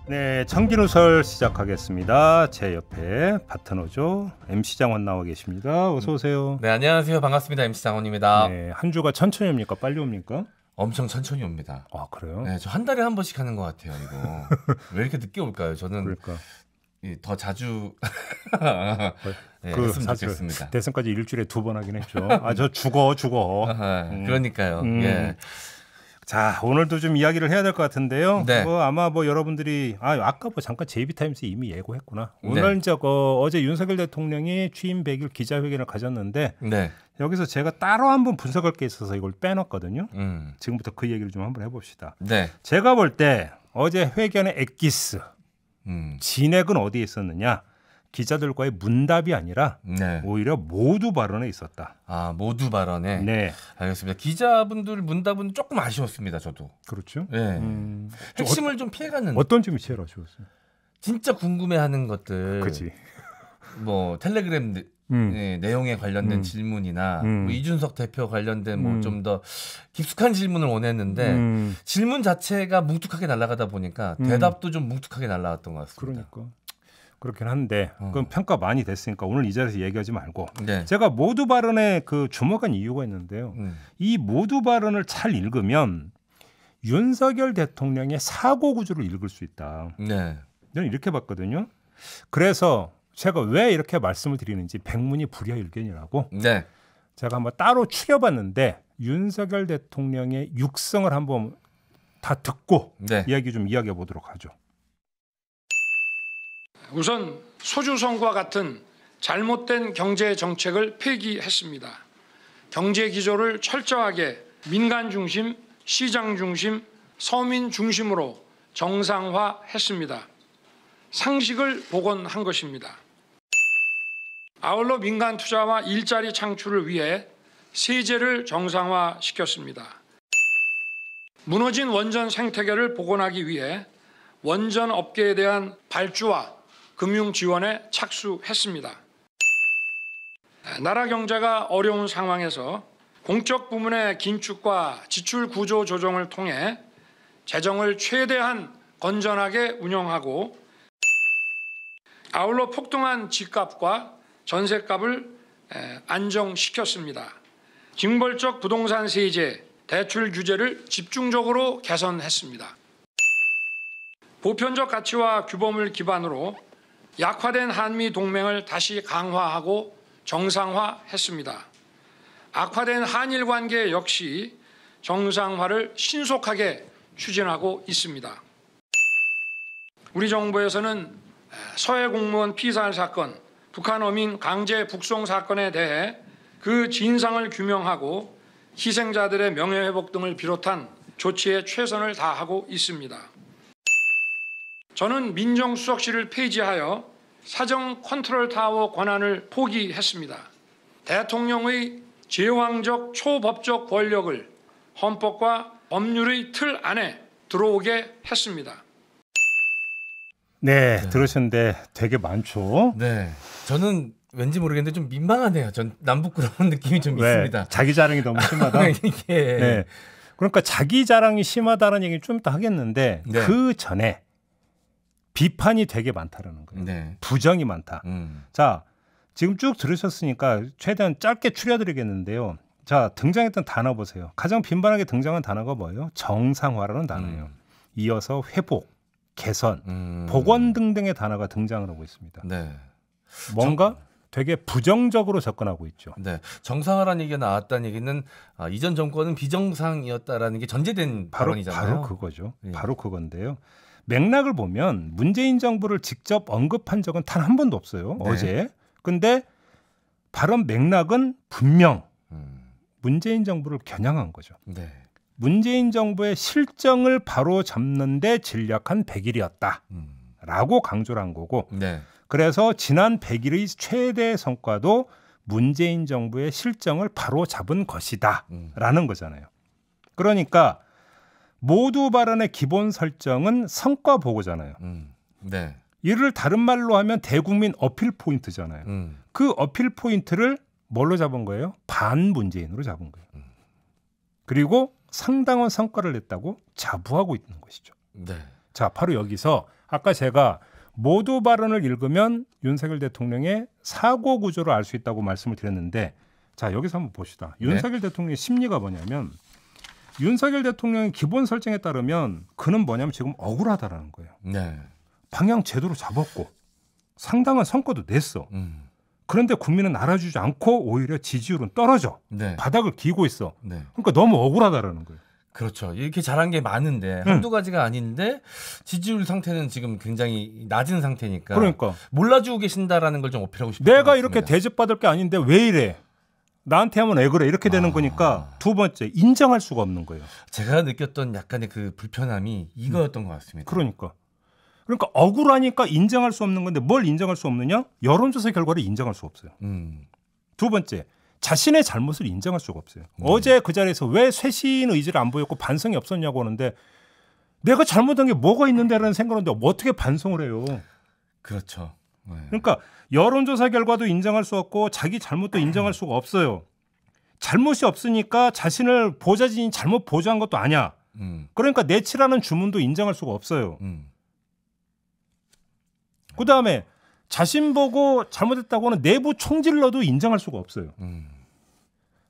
네, 청기누설 시작하겠습니다. 제 옆에 파트너죠. MC 장원 나와 계십니다. 어서 오세요. 네, 안녕하세요. 반갑습니다. MC 장원입니다. 네, 한 주가 천천히 옵니까? 빨리 옵니까? 엄청 천천히 옵니다. 아, 그래요? 네, 저 한 달에 한 번씩 하는 것 같아요. 이거 왜 이렇게 늦게 올까요? 저는 그러니까 더 자주 네, 그 했으면 사실 좋겠습니다. 대선까지 일주일에 2번 하긴 했죠. 아, 저 죽어. 그러니까요. 예. 자, 오늘도 좀 이야기를 해야 될 것 같은데요. 네. 아마 여러분들이 아까 잠깐 JB타임스 이미 예고했구나. 오늘 네. 이제 어제 윤석열 대통령이 취임 100일 기자회견을 가졌는데 네. 여기서 제가 따로 한번 분석할 게 있어서 이걸 빼놨거든요. 음. 지금부터 그 얘기를 좀 한번 해봅시다. 네. 제가 볼 때 어제 회견의 엑기스 진액은 어디에 있었느냐? 기자들과의 문답이 아니라 네. 오히려 모두 발언에 있었다. 아, 모두 발언에. 네, 알겠습니다. 기자분들 문답은 조금 아쉬웠습니다. 저도. 그렇죠. 네. 핵심을 좀 피해갔는데. 어떤 점이 제일 아쉬웠어요? 진짜 궁금해하는 것들. 그렇지. 뭐 텔레그램 네, 내용에 관련된 질문이나 뭐 이준석 대표 관련된 뭐 좀 더 깊숙한 질문을 원했는데 질문 자체가 뭉툭하게 날아가다 보니까 대답도 좀 뭉툭하게 날아갔던 것 같습니다. 그러니까 그렇긴 한데 그럼 평가 많이 됐으니까 오늘 이 자리에서 얘기하지 말고 네. 제가 모두 발언에 주목한 이유가 있는데요. 이 모두 발언을 잘 읽으면 윤석열 대통령의 사고 구조를 읽을 수 있다. 네. 저는 이렇게 봤거든요. 그래서 제가 왜 이렇게 말씀을 드리는지 백문이 불여일견이라고 네. 제가 한번 따로 추려봤는데 윤석열 대통령의 육성을 한번 다 듣고 네. 이야기해 보도록 하죠. 우선 소주성과 같은 잘못된 경제 정책을 폐기했습니다. 경제 기조를 철저하게 민간 중심, 시장 중심, 서민 중심으로 정상화했습니다. 상식을 복원한 것입니다. 아울러 민간 투자와 일자리 창출을 위해 세제를 정상화시켰습니다. 무너진 원전 생태계를 복원하기 위해 원전 업계에 대한 발주와 금융 지원에 착수했습니다. 나라 경제가 어려운 상황에서 공적 부문의 긴축과 지출 구조 조정을 통해 재정을 최대한 건전하게 운영하고 아울러 폭등한 집값과 전셋값을 안정시켰습니다. 징벌적 부동산 세제, 대출 규제를 집중적으로 개선했습니다. 보편적 가치와 규범을 기반으로 약화된 한미 동맹을 다시 강화하고 정상화했습니다. 악화된 한일 관계 역시 정상화를 신속하게 추진하고 있습니다. 우리 정부에서는 서해 공무원 피살 사건, 북한 어민 강제 북송 사건에 대해 그 진상을 규명하고 희생자들의 명예회복 등을 비롯한 조치에 최선을 다하고 있습니다. 저는 민정수석실을 폐지하여 사정 컨트롤 타워 권한을 포기했습니다. 대통령의 제왕적 초법적 권력을 헌법과 법률의 틀 안에 들어오게 했습니다. 네, 들으셨는데 되게 많죠. 네. 저는 왠지 모르겠는데 좀 민망하네요. 전 남부끄러운 느낌이 좀 왜? 있습니다. 자기 자랑이 너무 심하다. 이게 네. 그러니까 자기 자랑이 심하다는 얘기는 좀 이따 하겠는데 네. 그 전에 비판이 되게 많다라는 거예요. 네. 부정이 많다. 자, 지금 쭉 들으셨으니까 최대한 짧게 추려드리겠는데요. 자, 등장했던 단어 보세요. 가장 빈번하게 등장한 단어가 뭐예요? 정상화라는 단어예요. 이어서 회복, 개선, 복원 등등의 단어가 등장을 하고 있습니다. 네. 뭔가 되게 부정적으로 접근하고 있죠. 네. 정상화라는 얘기가 나왔다는 얘기는 이전 정권은 비정상이었다라는 게 전제된 발언이잖아요. 바로 그거죠. 예. 바로 그건데요. 맥락을 보면 문재인 정부를 직접 언급한 적은 단 한 번도 없어요. 네. 어제. 근데 발언 맥락은 분명 문재인 정부를 겨냥한 거죠. 네. 문재인 정부의 실정을 바로 잡는 데 진략한 100일이었다라고 강조를 한 거고 네. 그래서 지난 100일의 최대 성과도 문재인 정부의 실정을 바로 잡은 것이다라는 거잖아요. 그러니까 모두 발언의 기본 설정은 성과 보고잖아요. 네. 이를 다른 말로 하면 대국민 어필 포인트잖아요. 그 어필 포인트를 뭘로 잡은 거예요? 반문재인으로 잡은 거예요. 그리고 상당한 성과를 냈다고 자부하고 있는 것이죠. 네. 자, 바로 여기서 아까 제가 모두 발언을 읽으면 윤석열 대통령의 사고 구조를 알 수 있다고 말씀을 드렸는데 자 여기서 한번 봅시다. 윤석열 대통령의 심리가 뭐냐면 윤석열 대통령의 기본 설정에 따르면 그는 뭐냐면 지금 억울하다라는 거예요. 네. 방향 제대로 잡았고 상당한 성과도 냈어. 그런데 국민은 알아주지 않고 오히려 지지율은 떨어져. 네. 바닥을 기고 있어. 네. 그러니까 너무 억울하다라는 거예요. 그렇죠. 이렇게 잘한 게 많은데 한두 가지가 아닌데 지지율 상태는 지금 굉장히 낮은 상태니까 그러니까 몰라주고 계신다라는 걸 좀 어필하고 싶은 내가 이렇게 대접받을 게 아닌데 왜 이래? 나한테 하면 왜 그래? 이렇게 되는 거니까 두 번째 인정할 수가 없는 거예요. 제가 느꼈던 약간의 그 불편함이 이거였던 것 같습니다. 그러니까 억울하니까 인정할 수 없는 건데 뭘 인정할 수 없느냐? 여론조사 결과를 인정할 수 없어요. 두 번째 자신의 잘못을 인정할 수가 없어요. 어제 그 자리에서 왜 쇄신 의지를 안 보였고 반성이 없었냐고 하는데 내가 잘못한 게 뭐가 있는데라는 생각을 하는데 어떻게 반성을 해요. 그렇죠. 네. 그러니까 여론조사 결과도 인정할 수 없고 자기 잘못도 인정할 수가 없어요. 잘못이 없으니까 자신을 보좌진이 잘못 보좌한 것도 아니야. 그러니까 내치라는 주문도 인정할 수가 없어요. 그다음에 자신 보고 잘못했다고 하는 내부 총질러도 인정할 수가 없어요.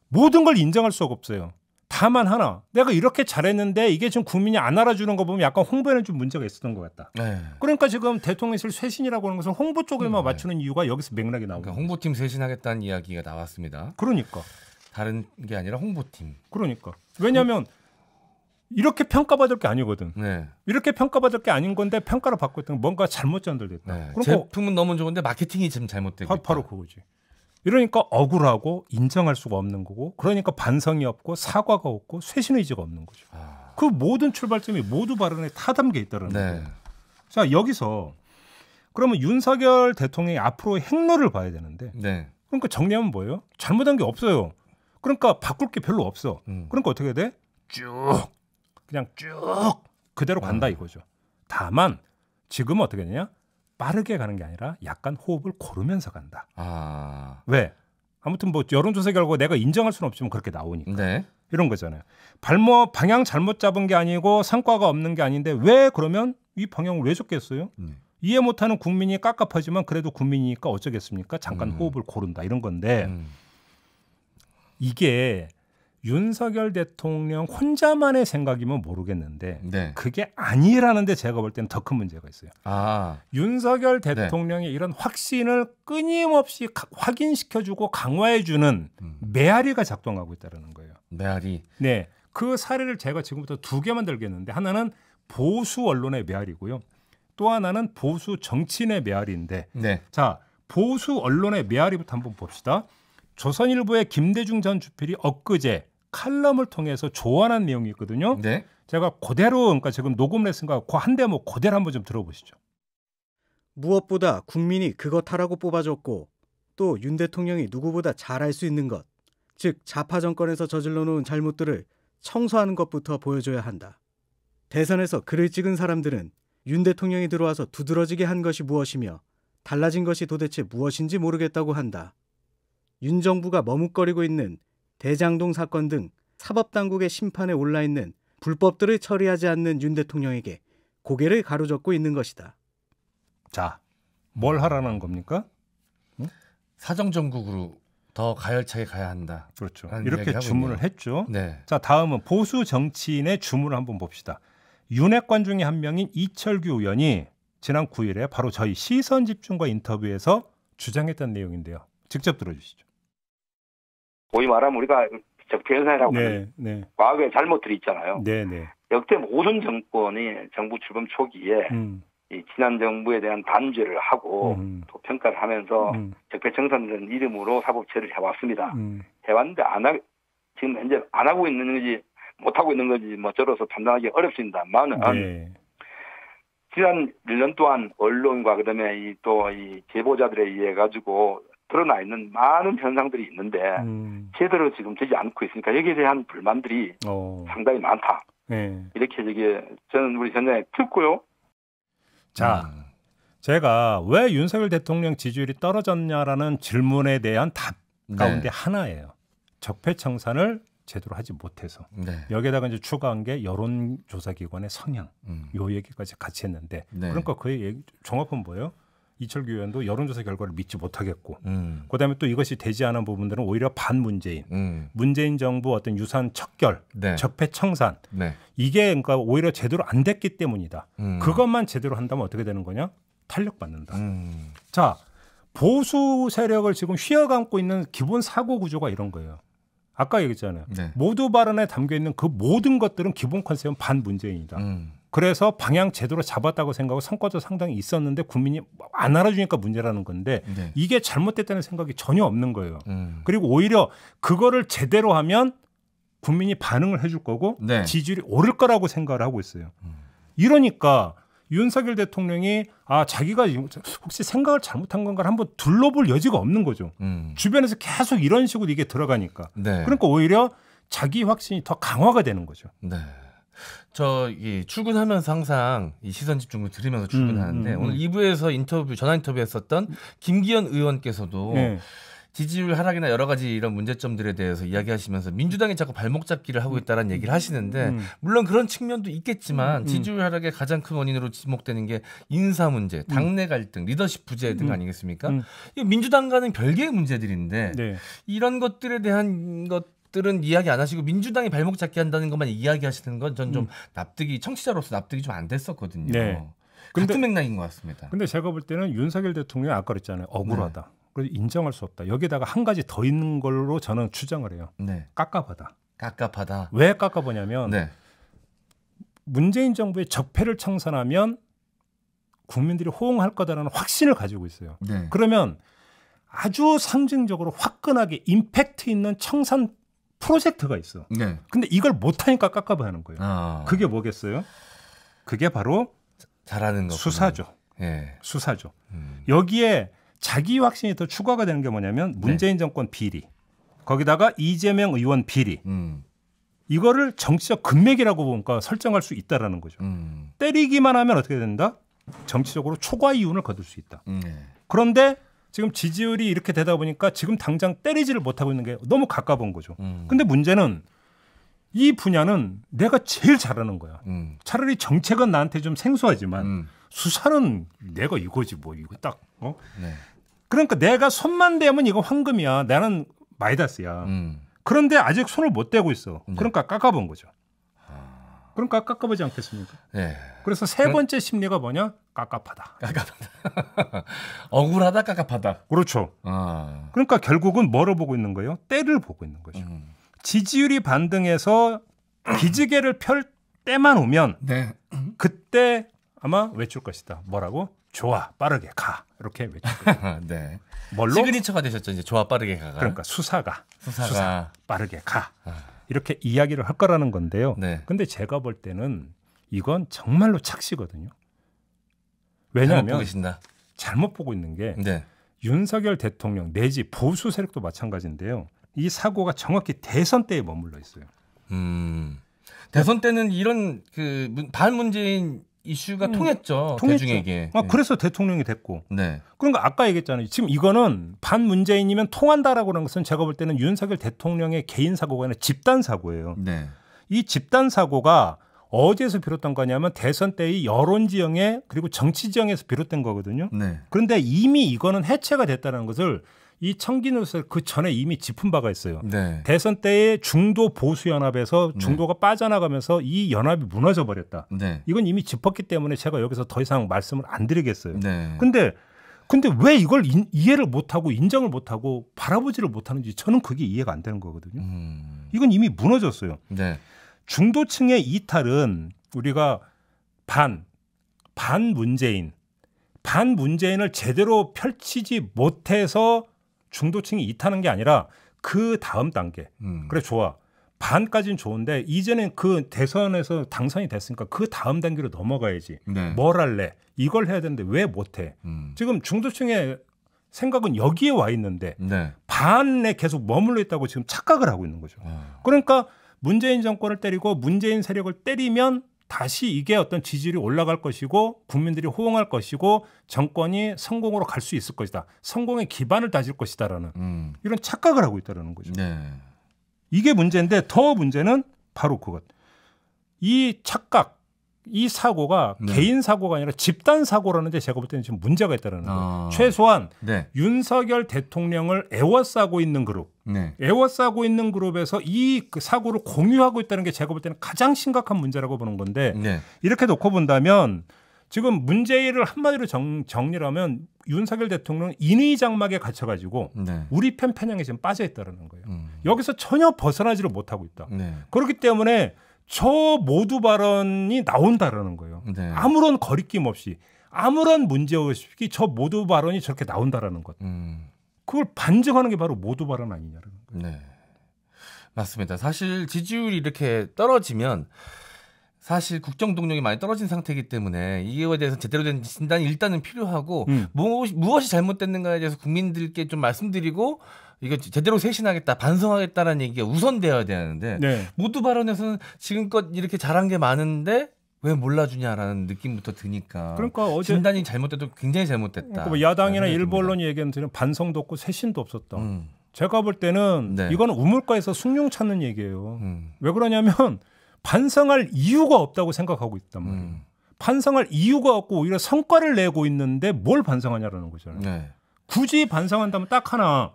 모든 걸 인정할 수가 없어요. 다만 하나, 내가 이렇게 잘했는데 이게 지금 국민이 안 알아주는 거 보면 약간 홍보에는 좀 문제가 있었던 것 같다. 네. 그러니까 지금 대통령실 쇄신이라고 하는 것은 홍보 쪽에만 맞추는 이유가 여기서 맥락이 나오고. 그러니까 홍보팀 쇄신하겠다는 이야기가 나왔습니다. 그러니까. 다른 게 아니라 홍보팀. 그러니까. 왜냐하면 이렇게 평가받을 게 아니거든. 네. 이렇게 평가받을 게 아닌 건데 평가를 받고 있던 건 뭔가 잘못 전달됐다. 네. 제품은 너무 좋은데 마케팅이 지금 잘못되고 있다. 바로 그거지. 이러니까 억울하고 인정할 수가 없는 거고 그러니까 반성이 없고 사과가 없고 쇄신 의지가 없는 거죠. 그 모든 출발점이 모두 발언에 다 담겨 있다는 거예요. 자 여기서 그러면 윤석열 대통령이 앞으로 행로를 봐야 되는데 그러니까 정리하면 뭐예요? 잘못한 게 없어요. 그러니까 바꿀 게 별로 없어. 그러니까 어떻게 돼? 그냥 쭉 그대로 간다 이거죠. 다만 지금은 어떻게 되냐? 빠르게 가는 게 아니라 약간 호흡을 고르면서 간다. 왜? 아무튼 뭐 여론조사 결과 내가 인정할 수는 없지만 그렇게 나오니까. 네. 이런 거잖아요. 방향 잘못 잡은 게 아니고 성과가 없는 게 아닌데 왜 그러면 이 방향을 왜 줬겠어요? 이해 못하는 국민이 깝깝하지만 그래도 국민이니까 어쩌겠습니까? 잠깐 호흡을 고른다 이런 건데 이게 윤석열 대통령 혼자만의 생각이면 모르겠는데 그게 아니라는데 제가 볼 때는 더 큰 문제가 있어요. 윤석열 대통령의 이런 확신을 끊임없이 확인시켜주고 강화해주는 메아리가 작동하고 있다는 거예요. 메아리. 네, 그 사례를 제가 지금부터 두 개만 들겠는데 하나는 보수 언론의 메아리고요. 또 하나는 보수 정치인의 메아리인데 자 보수 언론의 메아리부터 한번 봅시다. 조선일보의 김대중 전 주필이 엊그제 칼럼을 통해서 조언한 내용이 있거든요. 제가 그대로 그러니까 지금 녹음 레슨과 그 한 대목 그대로 한번 좀 들어보시죠. 무엇보다 국민이 그것 하라고 뽑아줬고 또 윤 대통령이 누구보다 잘할 수 있는 것, 즉 좌파 정권에서 저질러 놓은 잘못들을 청소하는 것부터 보여줘야 한다. 대선에서 글을 찍은 사람들은 윤 대통령이 들어와서 두드러지게 한 것이 무엇이며 달라진 것이 도대체 무엇인지 모르겠다고 한다. 윤 정부가 머뭇거리고 있는 대장동 사건 등 사법당국의 심판에 올라있는 불법들을 처리하지 않는 윤 대통령에게 고개를 가로젓고 있는 것이다. 자, 뭘 하라는 겁니까? 응? 사정정국으로 더 가열차게 가야 한다. 그렇죠. 이렇게 주문을 했죠. 자, 다음은 보수 정치인의 주문을 한번 봅시다. 윤핵관 중에 한 명인 이철규 의원이 지난 9일에 바로 저희 시선집중과 인터뷰에서 주장했던 내용인데요. 직접 들어주시죠. 소위 말하면 우리가 적폐연산이라고 하는 과거의 잘못들이 있잖아요. 역대 모든 정권이 정부 출범 초기에 이 지난 정부에 대한 단죄를 하고 또 평가를 하면서 적폐청산이라는 이름으로 사법처리를 해왔습니다. 해왔는데 지금 현재 안 하고 있는 건지 못 하고 있는 건지 뭐 저로서 판단하기 어렵습니다만은 지난 1년 동안 언론과 그다음에 또 이 제보자들에 의해 가지고 드러나 있는 많은 현상들이 있는데 제대로 지금 되지 않고 있으니까 여기에 대한 불만들이 상당히 많다. 이렇게 저는 우리 현장에 듣고요. 자, 제가 왜 윤석열 대통령 지지율이 떨어졌냐라는 질문에 대한 답 가운데 하나예요. 적폐청산을 제대로 하지 못해서 네. 여기에다가 이제 추가한 게 여론조사기관의 성향 요 얘기까지 같이 했는데 네. 그러니까 그 얘기 종합은 뭐예요? 이철규 의원도 여론조사 결과를 믿지 못하겠고 그다음에 또 이것이 되지 않은 부분들은 오히려 반문재인 문재인 정부 어떤 유산 척결 네. 적폐 청산 네. 이게 그러니까 오히려 제대로 안 됐기 때문이다. 그것만 제대로 한다면 어떻게 되는 거냐? 탄력받는다. 자 보수 세력을 지금 휘어감고 있는 기본 사고 구조가 이런 거예요. 아까 얘기했잖아요. 네. 모두 발언에 담겨 있는 그 모든 것들은 기본 컨셉은 반문재인이다. 그래서 방향 제대로 잡았다고 생각하고 성과도 상당히 있었는데 국민이 안 알아주니까 문제라는 건데 네. 이게 잘못됐다는 생각이 전혀 없는 거예요. 그리고 오히려 그거를 제대로 하면 국민이 반응을 해줄 거고 네. 지지율이 오를 거라고 생각을 하고 있어요. 이러니까 윤석열 대통령이 자기가 혹시 생각을 잘못한 건가를 한번 둘러볼 여지가 없는 거죠. 주변에서 계속 이런 식으로 이게 들어가니까. 네. 그러니까 오히려 자기 확신이 더 강화가 되는 거죠. 네. 저 출근하면서 항상 이 시선 집중을 들으면서 출근하는데 오늘 2부에서 전화 인터뷰했었던 김기현 의원께서도 네. 지지율 하락이나 여러 가지 이런 문제점들에 대해서 이야기하시면서 민주당이 자꾸 발목 잡기를 하고 있다는 얘기를 하시는데 물론 그런 측면도 있겠지만 지지율 하락의 가장 큰 원인으로 지목되는 게 인사 문제, 당내 갈등, 리더십 부재 등 아니겠습니까? 이 민주당과는 별개의 문제들인데 네. 이런 것들에 대한 것들은 이야기 안 하시고 민주당이 발목 잡기 한다는 것만 이야기하시는 건 전 좀 청취자로서 납득이 좀 안 됐었거든요. 네. 같은 맥락인 것 같습니다. 근데 제가 볼 때는 윤석열 대통령이 아까 그랬잖아요. 억울하다. 네. 그래서 인정할 수 없다. 여기다가 한 가지 더 있는 걸로 저는 추정을 해요. 네. 깝깝하다. 깝깝하다. 왜 깝깝하냐면 네. 문재인 정부의 적폐를 청산하면 국민들이 호응할 거다라는 확신을 가지고 있어요. 네. 그러면 아주 상징적으로 화끈하게 임팩트 있는 청산 프로젝트가 있어. 네. 근데 이걸 못하니까 깝깝해하는 거예요. 그게 뭐겠어요? 그게 바로 잘하는 거 수사죠. 네. 수사죠. 여기에 자기 확신이 더 추가가 되는 게 뭐냐면 문재인 정권 비리, 거기다가 이재명 의원 비리, 이거를 정치적 금맥이라고 보니까 설정할 수 있다라는 거죠. 때리기만 하면 어떻게 된다? 정치적으로 초과 이윤을 거둘 수 있다. 그런데 지금 지지율이 이렇게 되다 보니까 지금 당장 때리지를 못하고 있는 게 너무 가까운 거죠. 근데 문제는 이 분야는 내가 제일 잘하는 거야. 차라리 정책은 나한테 좀 생소하지만 수사는 내가 이거지 뭐 이거 딱. 네. 그러니까 내가 손만 대면 이거 황금이야. 나는 마이다스야. 그런데 아직 손을 못 대고 있어. 그러니까 깎아본 거죠. 그러니까 깎아보지 않겠습니까? 네. 그래서 세 번째 심리가 뭐냐? 깝깝하다. 깝깝하다. 억울하다, 깝깝하다. 그렇죠. 그러니까 결국은 뭐를 보고 있는 거예요? 때를 보고 있는 거죠. 지지율이 반등해서 기지개를 펼 때만 오면 네. 그때 아마 외칠 것이다. 뭐라고? 좋아, 빠르게 가. 이렇게 외칠 거예요. 네. 뭘로? 시그니처가 되셨죠. 이제 좋아, 빠르게 가가. 그러니까 수사가 빠르게 가. 이렇게 이야기를 할 거라는 건데요. 네. 근데 제가 볼 때는 이건 정말로 착시거든요. 왜냐하면 잘못 보고 있는 게 네. 윤석열 대통령 내지 보수 세력도 마찬가지인데요. 이 사고가 정확히 대선 때에 머물러 있어요. 대선 때는 이런 그 반문재인 이슈가 통했죠. 대중에게. 그래서 대통령이 됐고. 네. 그러니까 아까 얘기했잖아요. 지금 이거는 반문재인이면 통한다라고 하는 것은 제가 볼 때는 윤석열 대통령의 개인 사고가 아니라 집단 사고예요. 네. 이 집단 사고가 어디에서 비롯된 거냐면 대선 때의 여론 지형에 그리고 정치 지형에서 비롯된 거거든요. 네. 그런데 이미 이거는 해체가 됐다는 것을 이 청기뉴스 그 전에 이미 짚은 바가 있어요. 네. 대선 때의 중도 보수 연합에서 중도가 빠져나가면서 이 연합이 무너져 버렸다. 네. 이건 이미 짚었기 때문에 제가 여기서 더 이상 말씀을 안 드리겠어요. 네. 근데 왜 이걸 이해를 못하고 인정을 못하고 바라보지를 못하는지 저는 그게 이해가 안 되는 거거든요. 이건 이미 무너졌어요. 네. 중도층의 이탈은 우리가 반문재인을 제대로 펼치지 못해서 중도층이 이탈하는 게 아니라 그 다음 단계. 그래 좋아. 반까지는 좋은데 이제는 그 대선에서 당선이 됐으니까 그 다음 단계로 넘어가야지. 네. 뭘 할래? 이걸 해야 되는데 왜 못해? 지금 중도층의 생각은 여기에 와 있는데 네. 반에 계속 머물러 있다고 지금 착각을 하고 있는 거죠. 그러니까 문재인 정권을 때리고 문재인 세력을 때리면 다시 이게 어떤 지지율이 올라갈 것이고 국민들이 호응할 것이고 정권이 성공으로 갈 수 있을 것이다. 성공의 기반을 다질 것이다라는 이런 착각을 하고 있다는 거죠. 네. 이게 문제인데 더 문제는 바로 그것. 이 착각, 이 사고가 네. 개인 사고가 아니라 집단 사고라는데 제가 볼 때는 지금 문제가 있다는 거예요. 최소한 네. 윤석열 대통령을 애워싸고 있는 그룹, 네. 애워싸고 있는 그룹에서 이 사고를 공유하고 있다는 게 제가 볼 때는 가장 심각한 문제라고 보는 건데 네. 이렇게 놓고 본다면 지금 문제를 한마디로 정리를 하면 윤석열 대통령은 인의장막에 갇혀가지고 네. 우리 편 편향에 지금 빠져있다는 거예요. 여기서 전혀 벗어나지를 못하고 있다. 네. 그렇기 때문에 저 모두 발언이 나온다라는 거예요. 네. 아무런 거리낌 없이 아무런 문제 없이 저 모두 발언이 저렇게 나온다라는 것. 그걸 반증하는 게 바로 모두 발언 아니냐라는 거예요. 네. 맞습니다. 사실 지지율이 이렇게 떨어지면 사실 국정 동력이 많이 떨어진 상태이기 때문에 이거에 대해서 제대로 된 진단이 일단은 필요하고 무엇이 잘못됐는가에 대해서 국민들께 좀 말씀드리고 이거 제대로 쇄신하겠다, 반성하겠다라는 얘기가 우선되어야 되는데 네. 모두 발언에서는 지금껏 이렇게 잘한 게 많은데 왜 몰라주냐라는 느낌부터 드니까 그러니까 어제 진단이 잘못돼도 굉장히 잘못됐다. 그러니까 뭐 야당이나 일부 언론이 얘기하는 데는 반성도 없고 쇄신도 없었다. 제가 볼 때는 네. 이거는 우물가에서 숭늉 찾는 얘기예요. 왜 그러냐면 반성할 이유가 없다고 생각하고 있단 말이에요. 반성할 이유가 없고 오히려 성과를 내고 있는데 뭘 반성하냐라는 거잖아요. 네. 굳이 반성한다면 딱 하나.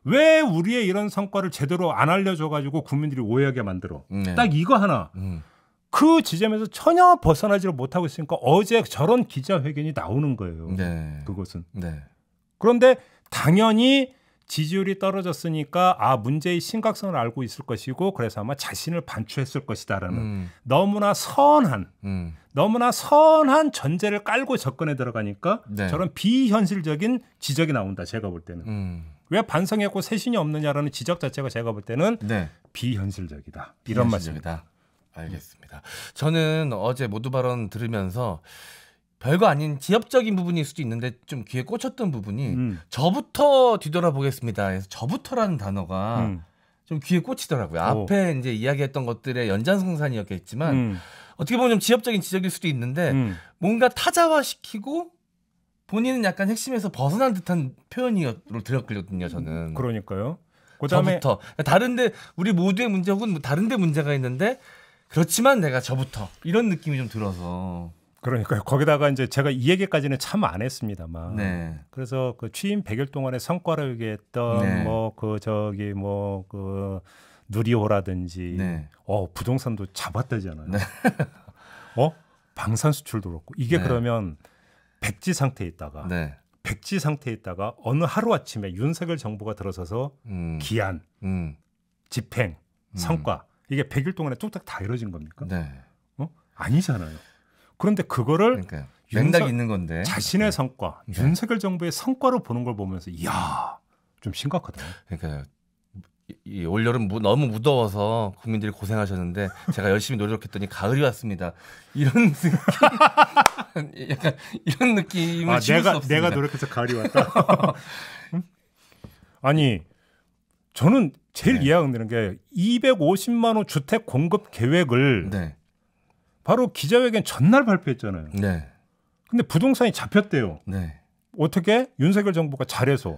왜 우리의 이런 성과를 제대로 안 알려줘가지고 국민들이 오해하게 만들어. 네. 딱 이거 하나. 그 지점에서 전혀 벗어나지를 못하고 있으니까 어제 저런 기자회견이 나오는 거예요. 네. 그것은. 네. 그런데 당연히 지지율이 떨어졌으니까 문제의 심각성을 알고 있을 것이고 그래서 아마 자신을 반추했을 것이다라는 너무나 선한 전제를 깔고 접근에 들어가니까 네. 저런 비현실적인 지적이 나온다. 제가 볼 때는. 왜 반성했고 쇄신이 없느냐라는 지적 자체가 제가 볼 때는 네. 비현실적이다. 이런 말씀입니다. 알겠습니다. 저는 어제 모두 발언 들으면서 별거 아닌 지엽적인 부분일 수도 있는데 좀 귀에 꽂혔던 부분이 저부터 뒤돌아보겠습니다. 그래서 저부터라는 단어가 좀 귀에 꽂히더라고요. 앞에 이제 이야기했던 것들의 연장선상이었겠지만 어떻게 보면 좀 지엽적인 지적일 수도 있는데 뭔가 타자화시키고 본인은 약간 핵심에서 벗어난 듯한 표현으로 들었거든요. 저는. 그러니까요. 그다음에 저부터. 다른데 우리 모두의 문제 혹은 다른데 문제가 있는데 그렇지만 내가 저부터 이런 느낌이 좀 들어서. 그러니까요. 거기다가 이제 제가 이 얘기까지는 참 안 했습니다만. 네. 그래서 그 취임 100일 동안의 성과를 얘기했던 네. 그 누리호라든지 네. 부동산도 잡았다잖아요. 네. 방산 수출도 그렇고 이게 네. 그러면 백지 상태에 있다가 네. 백지 상태에 있다가 어느 하루아침에 윤석열 정부가 들어서서 기한, 집행, 성과 이게 100일 동안에 뚝딱 다 이루어진 겁니까? 네. 아니잖아요. 그런데 그거를 그러니까 맥락 있는 건데 자신의 성과, 네. 윤석열 정부의 성과로 보는 걸 보면서 이야 좀 심각하다. 그러니까 이 올여름 너무 무더워서 국민들이 고생하셨는데 제가 열심히 노력했더니 가을이 왔습니다. 이런 느낌, 약간 이런 느낌을 지울 수 없습니다. 내가 노력해서 가을이 왔다. 아니 저는 제일 이해가 안 되는 게 250만 호 주택 공급 계획을 네. 바로 기자회견 전날 발표했잖아요. 네. 근데 부동산이 잡혔대요. 네. 어떻게? 윤석열 정부가 잘해서.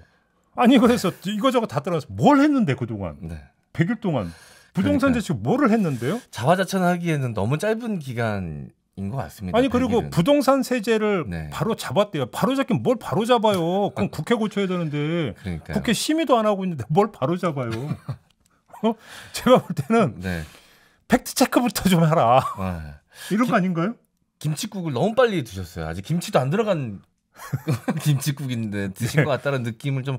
아니 그래서 이거저거 다 따라서 뭘 했는데 그동안. 네. 100일 동안. 부동산 대책 뭐를 했는데요? 자화자찬하기에는 너무 짧은 기간인 것 같습니다. 아니 그리고 100일은. 부동산 세제를 네. 바로 잡았대요. 바로 잡긴 뭘 바로 잡아요. 그건 국회 고쳐야 되는데 그러니까요. 국회 심의도 안 하고 있는데 뭘 바로 잡아요. 제가 볼 때는 네. 팩트 체크부터 좀 하라. 와. 이런 거 아닌가요? 김치국을 너무 빨리 드셨어요. 아직 김치도 안 들어간 김치국인데 드신 것 같다는 느낌을 좀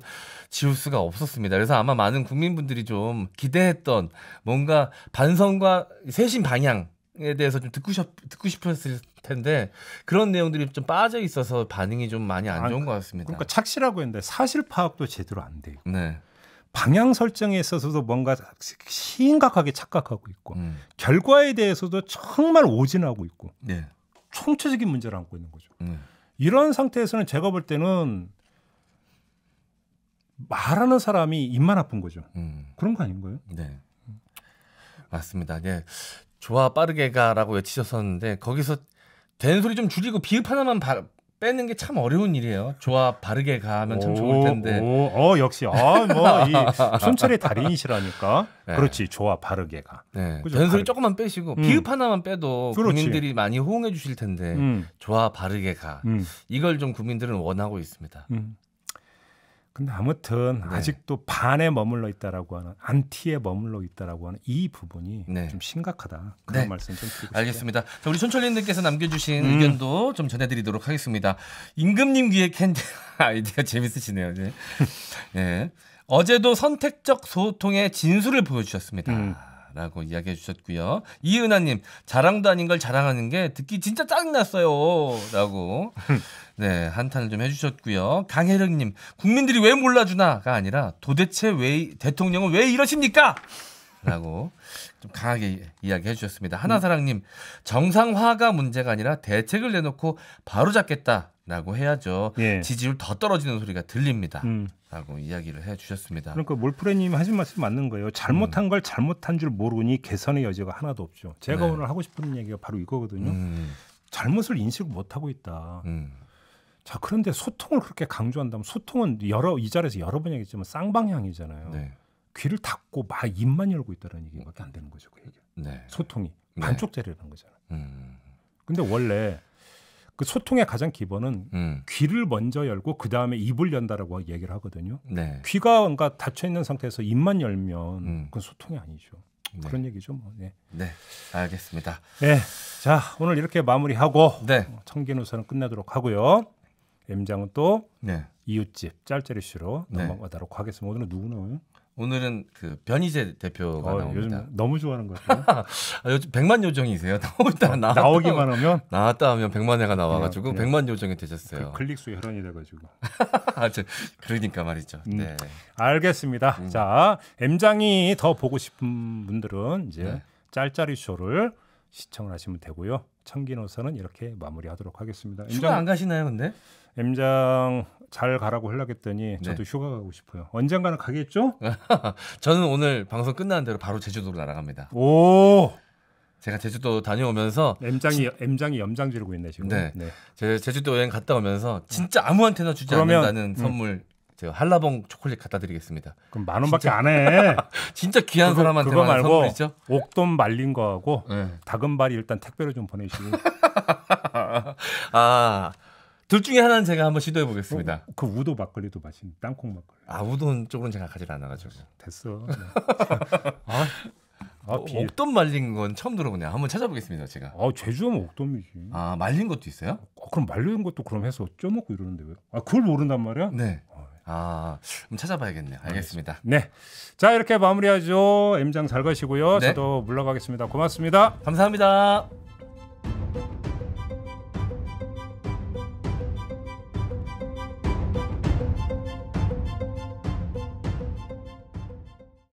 지울 수가 없었습니다. 그래서 아마 많은 국민분들이 좀 기대했던 뭔가 반성과 쇄신 방향에 대해서 좀 듣고 싶었을 텐데 그런 내용들이 좀 빠져 있어서 반응이 좀 많이 안 좋은 것 같습니다. 그러니까 착시라고 했는데 사실 파악도 제대로 안 돼요. 네. 방향 설정에 있어서도 뭔가 심각하게 착각하고 있고 결과에 대해서도 정말 오진하고 있고 네. 총체적인 문제를 안고 있는 거죠. 이런 상태에서는 제가 볼 때는 말하는 사람이 입만 아픈 거죠. 그런 거 아닌가요? 네. 맞습니다. 네. 좋아 빠르게 가라고 외치셨었는데 거기서 되는 소리 좀 줄이고 비읍 하나만 빼는 게 참 어려운 일이에요. 조합 바르게 가면 참 좋을 텐데. 역시 뭐 이 촌철의 달인이시라니까. 네. 그렇지, 조합 바르게 가. 네. 변소리 조금만 빼시고 비읍 하나만 빼도 그렇지. 국민들이 많이 호응해 주실 텐데 조합 바르게 가. 이걸 좀 국민들은 원하고 있습니다. 근데 아무튼 네. 아직도 반에 머물러 있다라고 하는 안티에 머물러 있다라고 하는 이 부분이 네. 좀 심각하다. 그런 네. 말씀 좀 드리고 싶어요. 알겠습니다. 자, 우리 촌철님들께서 남겨주신 의견도 좀 전해드리도록 하겠습니다. 임금님 귀에 캔디 아이디어 재밌으시네요. 네. 네. 어제도 선택적 소통의 진수를 보여주셨습니다. 라고 이야기해 주셨고요. 이은하님, 자랑도 아닌 걸 자랑하는 게 듣기 진짜 짜증났어요. 라고 네 한탄을 좀 해주셨고요. 강혜령님, 국민들이 왜 몰라주나가 아니라 도대체 왜 대통령은 왜 이러십니까? 라고 좀 강하게 이야기해 주셨습니다. 하나사랑님, 정상화가 문제가 아니라 대책을 내놓고 바로 잡겠다라고 해야죠. 예. 지지율 더 떨어지는 소리가 들립니다. 라고 이야기를 해주셨습니다. 그러니까 몰프레님 하신 말씀 맞는 거예요. 잘못한 걸 잘못한 줄 모르니 개선의 여지가 하나도 없죠. 제가 네. 오늘 하고 싶은 얘기가 바로 이거거든요. 잘못을 인식 못하고 있다. 자, 그런데 소통을 그렇게 강조한다면 소통은 이 자리에서 여러 번 얘기했지만 쌍방향이잖아요. 네. 귀를 닫고 막 입만 열고 있다는 얘기밖에 안 되는 거죠. 그 얘기. 네. 소통이 반쪽짜리라는 거잖아요. 근데 원래 그 소통의 가장 기본은 귀를 먼저 열고 그 다음에 입을 연다라고 얘기를 하거든요. 네. 귀가 뭔가 닫혀 있는 상태에서 입만 열면 그건 소통이 아니죠. 네. 그런 얘기죠. 뭐. 네. 네, 알겠습니다. 네, 자 오늘 이렇게 마무리하고 네. 청기누설은 끝내도록 하고요. M장은 또 네. 이웃집 짤짤이 씨로 네. 넘어가도록 하겠습니다. 오늘은 누구 나와요? 오늘은 그 변희재 대표가 나옵니다. 요즘 너무 좋아하는 것 같아요. 요즘 100만 요정이세요. 나오기만 하면 나왔다 하면 100만 회가 나와가지고 100만 요정이 되셨어요. 클릭 수 혈안이 돼가지고. 그러니까 말이죠. 네. 알겠습니다. 자 M장이 더 보고 싶은 분들은 이제 네. 짤짤이 쇼를 시청을 하시면 되고요. 청기노선은 이렇게 마무리하도록 하겠습니다. 휴가 안 가시나요, 근데? M장 잘 가라고 하려겠더니 저도 네. 휴가 가고 싶어요. 언젠가는 가겠죠? 저는 오늘 방송 끝나는 대로 바로 제주도로 날아갑니다. 오, 제가 제주도 다녀오면서 M장이 염장 지르고 있네 지금. 네, 네. 제주도 여행 갔다 오면서 진짜 아무한테나 주지 않는다는 선물. 제가 한라봉 초콜릿 갖다 드리겠습니다. 그럼 10,000원밖에 안 해. 진짜 귀한 사람한테만 하는 선물이죠. 옥돔 말린 거하고 네. 다금바리 일단 택배로 좀 보내시고. 둘 중에 하나는 제가 한번 시도해 보겠습니다. 그 우도 막걸리도 마신 땅콩 막걸리. 우도 쪽은 제가 가지 않아가지고. 됐어. 네. 옥돔 말린 건 처음 들어보네요. 한번 찾아보겠습니다, 제가. 제주하면 옥돔이지. 말린 것도 있어요? 그럼 말린 것도 그럼 해서 쪄먹고 이러는데 왜? 그걸 모른단 말이야? 네. 그럼 찾아봐야겠네요. 알겠습니다. 네. 자, 이렇게 마무리하죠. M장 잘 가시고요. 네. 저도 물러가겠습니다. 고맙습니다. 감사합니다.